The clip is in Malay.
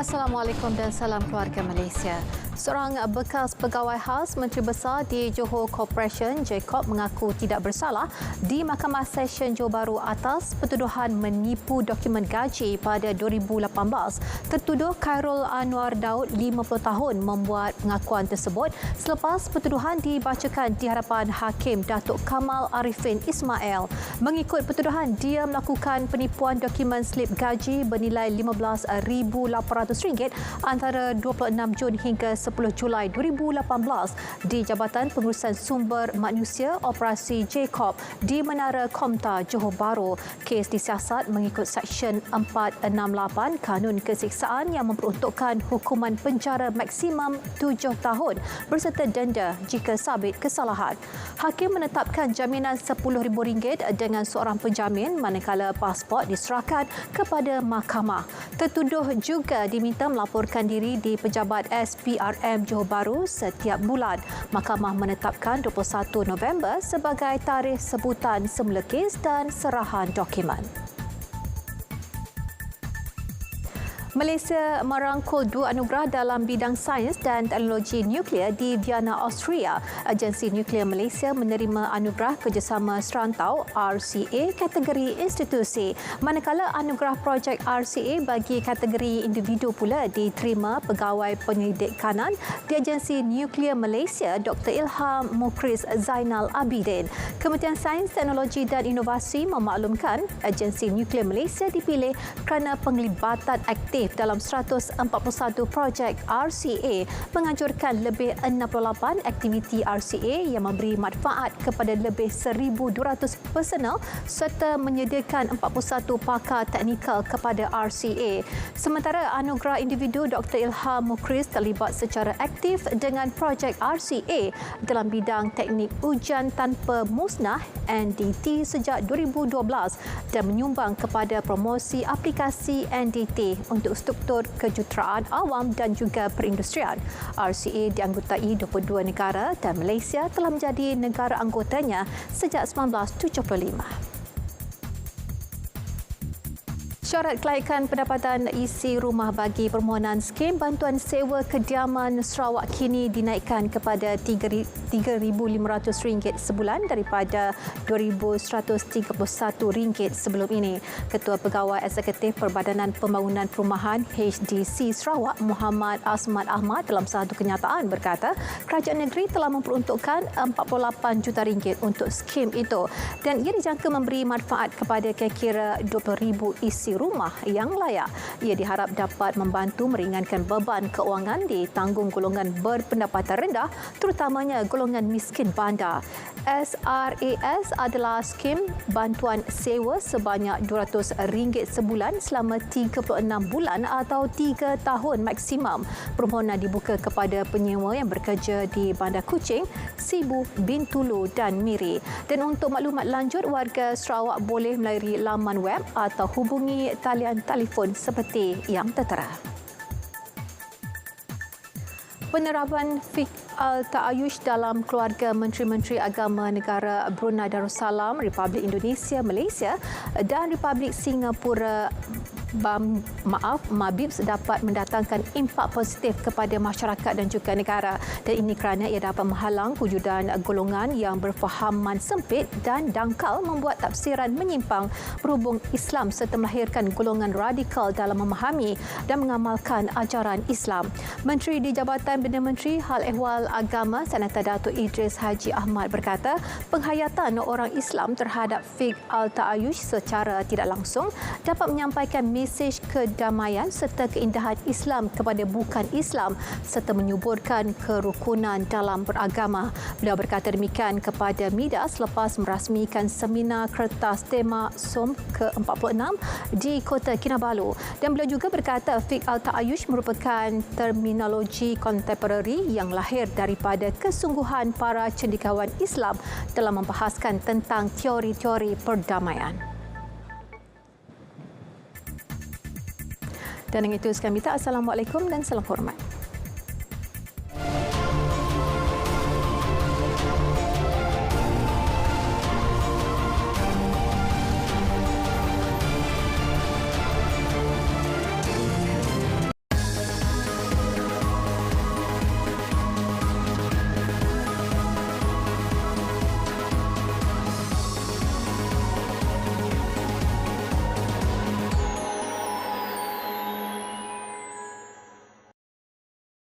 Assalamualaikum dan salam keluarga Malaysia. Seorang bekas pegawai khas Menteri Besar di Johor Corporation, Jacob, mengaku tidak bersalah di Mahkamah Session Johor Bahru atas pertuduhan menipu dokumen gaji pada 2018. Tertuduh Khairul Anwar Daud, 50 tahun, membuat pengakuan tersebut selepas pertuduhan dibacakan di hadapan Hakim Datuk Kamal Arifin Ismail. Mengikut pertuduhan, dia melakukan penipuan dokumen slip gaji bernilai RM15,800 antara 26 Jun hingga 10 Julai 2018 di Jabatan Pengurusan Sumber Manusia Operasi Jacob di Menara Komta, Johor Bahru. Kes disiasat mengikut Seksyen 468 Kanun Kesiksaan yang memperuntukkan hukuman penjara maksimum 7 tahun berserta denda jika sabit kesalahan. Hakim menetapkan jaminan RM10,000 dengan seorang penjamin manakala pasport diserahkan kepada mahkamah. Tertuduh juga diminta melaporkan diri di Pejabat SPRM Johor Bahru setiap bulan. Mahkamah menetapkan 21 November sebagai tarikh sebutan semula kes dan serahan dokumen. Malaysia merangkul 2 anugerah dalam bidang sains dan teknologi nuklear di Vienna, Austria. Agensi Nuklear Malaysia menerima anugerah kerjasama serantau RCA kategori institusi, manakala anugerah projek RCA bagi kategori individu pula diterima pegawai penyelidik kanan di Agensi Nuklear Malaysia Dr. Ilham Mukriz Zainal Abidin. Kementerian Sains, Teknologi dan Inovasi memaklumkan Agensi Nuklear Malaysia dipilih kerana penglibatan aktif dalam 141 projek RCA, menganjurkan lebih 68 aktiviti RCA yang memberi manfaat kepada lebih 1,200 personel serta menyediakan 41 pakar teknikal kepada RCA. Sementara anugerah individu Dr. Ilham Mukriz terlibat secara aktif dengan projek RCA dalam bidang teknik ujian tanpa musnah NDT sejak 2012 dan menyumbang kepada promosi aplikasi NDT untuk struktur kejuruteraan awam dan juga perindustrian. RCA dianggotai 22 negara dan Malaysia telah menjadi negara anggotanya sejak 1975. Syarat kelaikan pendapatan isi rumah bagi permohonan skim bantuan sewa kediaman Sarawak kini dinaikkan kepada RM3,500 sebulan daripada RM2,131 sebelum ini. Ketua Pegawai Eksekutif Perbadanan Pembangunan Perumahan HDC Sarawak, Muhammad Asmat Ahmad, dalam satu kenyataan berkata kerajaan negeri telah memperuntukkan RM48 juta untuk skim itu dan ia dijangka memberi manfaat kepada kira-kira 20,000 isi rumah yang layak. Ia diharap dapat membantu meringankan beban keuangan ditanggung golongan berpendapatan rendah, terutamanya golongan miskin bandar. SRAS adalah skim bantuan sewa sebanyak RM200 sebulan selama 36 bulan atau 3 tahun maksimum. Permohonan dibuka kepada penyewa yang bekerja di Bandar Kuching, Sibu, Bintulu dan Miri. Dan untuk maklumat lanjut, warga Sarawak boleh melalui laman web atau hubungi talian telefon seperti yang tertera. Penerapan fiqh al-ta'ayush dalam keluarga Menteri-Menteri Agama Negara Brunei Darussalam, Republik Indonesia, Malaysia dan Republik Singapura MABIBS dapat mendatangkan impak positif kepada masyarakat dan juga negara, dan ini kerana ia dapat menghalang wujudan golongan yang berfahaman sempit dan dangkal membuat tafsiran menyimpang berhubung Islam serta melahirkan golongan radikal dalam memahami dan mengamalkan ajaran Islam. Menteri di Jabatan Perdana Menteri Hal Ehwal Agama Senator Datuk Idris Haji Ahmad berkata penghayatan orang Islam terhadap fiqh al-ta'ayush secara tidak langsung dapat menyampaikan mesej kedamaian serta keindahan Islam kepada bukan Islam serta menyuburkan kerukunan dalam beragama. Beliau berkata demikian kepada media selepas merasmikan seminar kertas tema SOM ke-46 di Kota Kinabalu. Dan beliau juga berkata fiqh al-ta'ayush merupakan terminologi kontemporari yang lahir daripada kesungguhan para cendekiawan Islam dalam membahaskan tentang teori-teori perdamaian. Dan dengan itu sekian minta. Assalamualaikum dan salam hormat.